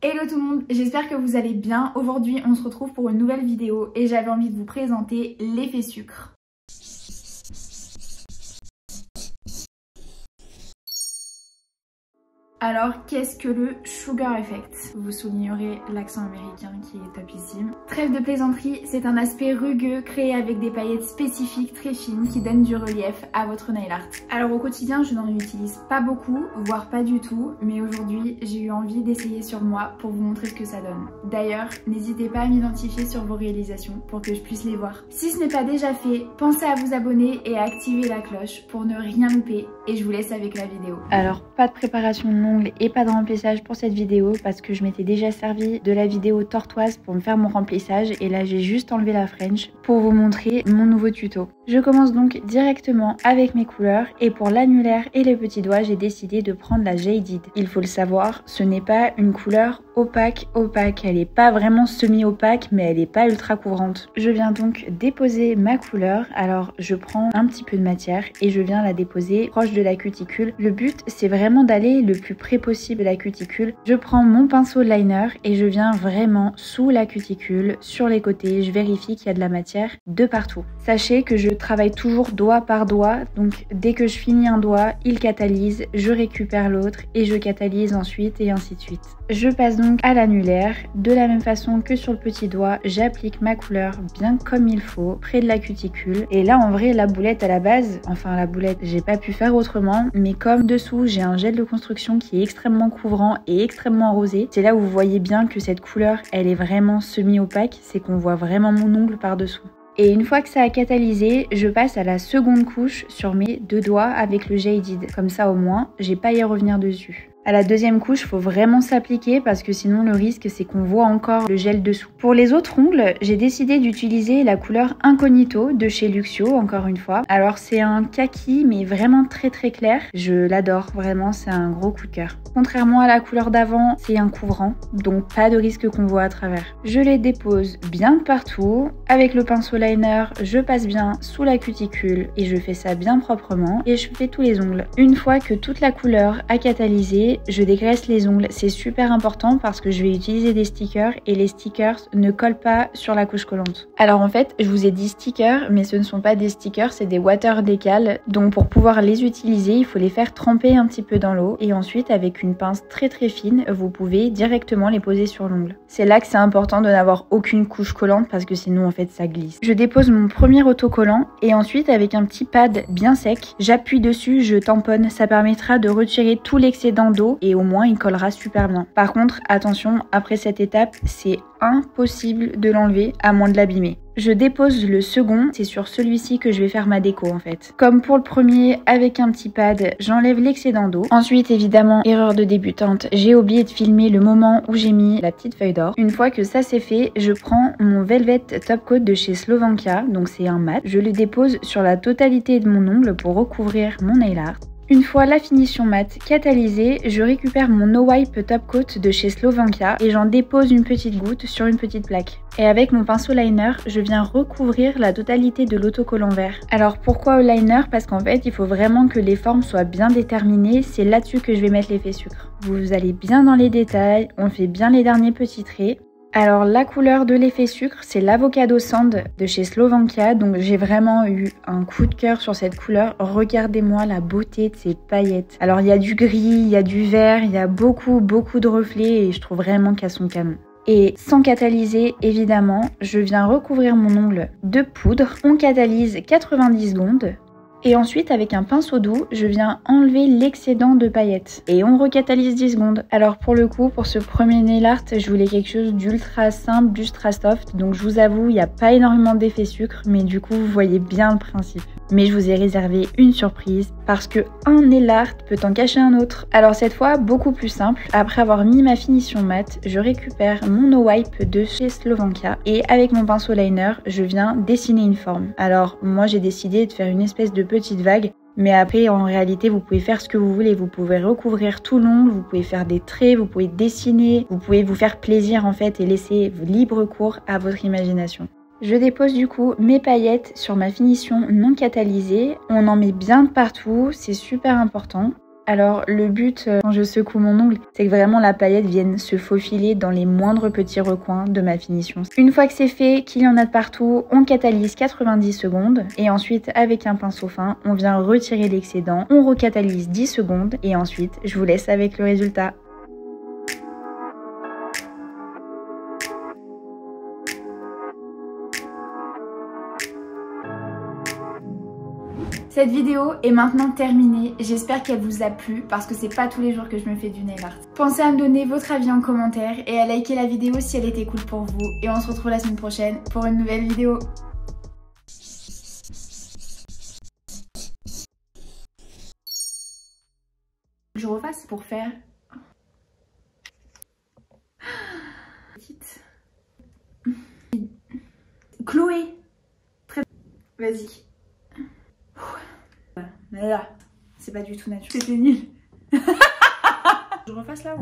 Hello tout le monde, j'espère que vous allez bien. Aujourd'hui on se retrouve pour une nouvelle vidéo et j'avais envie de vous présenter l'effet sucre. Alors, qu'est-ce que le Sugar Effect? Vous soulignerez l'accent américain qui est topissime. Trêve de plaisanterie, c'est un aspect rugueux créé avec des paillettes spécifiques très fines qui donnent du relief à votre nail art. Alors au quotidien, je n'en utilise pas beaucoup, voire pas du tout, mais aujourd'hui, j'ai eu envie d'essayer sur moi pour vous montrer ce que ça donne. D'ailleurs, n'hésitez pas à m'identifier sur vos réalisations pour que je puisse les voir. Si ce n'est pas déjà fait, pensez à vous abonner et à activer la cloche pour ne rien louper et je vous laisse avec la vidéo. Alors, pas de préparation de et pas de remplissage pour cette vidéo parce que je m'étais déjà servi de la vidéo tortoise pour me faire mon remplissage et là j'ai juste enlevé la French pour vous montrer mon nouveau tuto. Je commence donc directement avec mes couleurs et pour l'annulaire et les petits doigts j'ai décidé de prendre la Jaded. Il faut le savoir, ce n'est pas une couleur opaque, elle est pas vraiment semi-opaque mais elle est pas ultra couvrante. Je viens donc déposer ma couleur, alors je prends un petit peu de matière et je viens la déposer proche de la cuticule. Le but c'est vraiment d'aller le plus près possible de la cuticule. Je prends mon pinceau liner et je viens vraiment sous la cuticule, sur les côtés, je vérifie qu'il y a de la matière de partout. Sachez que je travaille toujours doigt par doigt, donc dès que je finis un doigt, il catalyse, je récupère l'autre et je catalyse ensuite et ainsi de suite. Je passe donc à l'annulaire, de la même façon que sur le petit doigt, j'applique ma couleur bien comme il faut, près de la cuticule. Et là en vrai la boulette à la base, enfin la boulette, j'ai pas pu faire autrement, mais comme dessous j'ai un gel de construction qui est extrêmement couvrant et extrêmement rosé, c'est là où vous voyez bien que cette couleur elle est vraiment semi-opaque, c'est qu'on voit vraiment mon ongle par dessous. Et une fois que ça a catalysé, je passe à la seconde couche sur mes deux doigts avec le Jaded. Comme ça au moins, j'ai pas à y revenir dessus. À la deuxième couche, il faut vraiment s'appliquer parce que sinon le risque c'est qu'on voit encore le gel dessous. Pour les autres ongles, j'ai décidé d'utiliser la couleur Incognito de chez Luxio, encore une fois. Alors c'est un kaki mais vraiment très clair. Je l'adore, vraiment c'est un gros coup de cœur. Contrairement à la couleur d'avant, c'est un couvrant, donc pas de risque qu'on voit à travers. Je les dépose bien de partout. Avec le pinceau liner, je passe bien sous la cuticule et je fais ça bien proprement et je fais tous les ongles. Une fois que toute la couleur a catalysé, je dégraisse les ongles, c'est super important parce que je vais utiliser des stickers et les stickers ne collent pas sur la couche collante. Alors en fait, je vous ai dit stickers, mais ce ne sont pas des stickers, c'est des water décal. Donc pour pouvoir les utiliser, il faut les faire tremper un petit peu dans l'eau et ensuite avec une pince très fine, vous pouvez directement les poser sur l'ongle. C'est là que c'est important de n'avoir aucune couche collante parce que sinon en fait ça glisse. Je dépose mon premier autocollant et ensuite avec un petit pad bien sec, j'appuie dessus, je tamponne, ça permettra de retirer tout l'excédent d'eau et au moins il collera super bien. Par contre, attention, après cette étape, c'est impossible de l'enlever à moins de l'abîmer. Je dépose le second, c'est sur celui-ci que je vais faire ma déco en fait. Comme pour le premier, avec un petit pad, j'enlève l'excédent d'eau. Ensuite, évidemment, erreur de débutante, j'ai oublié de filmer le moment où j'ai mis la petite feuille d'or. Une fois que ça c'est fait, je prends mon Velvet Top Coat de chez Slovenkia, donc c'est un mat. Je le dépose sur la totalité de mon ongle pour recouvrir mon nail art. Une fois la finition mat catalysée, je récupère mon No Wipe Top Coat de chez Slovenkia et j'en dépose une petite goutte sur une petite plaque. Et avec mon pinceau liner, je viens recouvrir la totalité de l'autocollant vert. Alors pourquoi au liner? Parce qu'en fait, il faut vraiment que les formes soient bien déterminées, c'est là-dessus que je vais mettre l'effet sucre. Vous allez bien dans les détails, on fait bien les derniers petits traits. Alors la couleur de l'effet sucre, c'est l'Avocado Sand de chez Slovenkia, donc j'ai vraiment eu un coup de cœur sur cette couleur. Regardez-moi la beauté de ces paillettes. Alors il y a du gris, il y a du vert, il y a beaucoup de reflets et je trouve vraiment qu'elles sont canon. Et sans catalyser, évidemment, je viens recouvrir mon ongle de poudre. On catalyse 90 secondes. Et ensuite, avec un pinceau doux, je viens enlever l'excédent de paillettes. Et on recatalyse 10 secondes. Alors pour le coup, pour ce premier nail art, je voulais quelque chose d'ultra simple, d'ultra soft. Donc je vous avoue, il n'y a pas énormément d'effet sucre, mais du coup, vous voyez bien le principe. Mais je vous ai réservé une surprise parce que un nail art peut en cacher un autre. Alors cette fois, beaucoup plus simple. Après avoir mis ma finition mat, je récupère mon No Wipe de chez Slovenkia et avec mon pinceau liner, je viens dessiner une forme. Alors moi, j'ai décidé de faire une espèce de petite vague. Mais après, en réalité, vous pouvez faire ce que vous voulez. Vous pouvez recouvrir tout l'ongle, vous pouvez faire des traits, vous pouvez dessiner, vous pouvez vous faire plaisir en fait et laisser libre cours à votre imagination. Je dépose du coup mes paillettes sur ma finition non catalysée. On en met bien de partout, c'est super important. Alors le but quand je secoue mon ongle, c'est que vraiment la paillette vienne se faufiler dans les moindres petits recoins de ma finition. Une fois que c'est fait, qu'il y en a de partout, on catalyse 90 secondes et ensuite avec un pinceau fin, on vient retirer l'excédent, on recatalyse 10 secondes et ensuite je vous laisse avec le résultat. Cette vidéo est maintenant terminée, j'espère qu'elle vous a plu parce que c'est pas tous les jours que je me fais du nail art. Pensez à me donner votre avis en commentaire et à liker la vidéo si elle était cool pour vous et on se retrouve la semaine prochaine pour une nouvelle vidéo. Je refasse pour faire... Petite. Chloé. Très... Vas-y. Mais là, c'est pas du tout naturel. C'était nul. Je refasse là ou...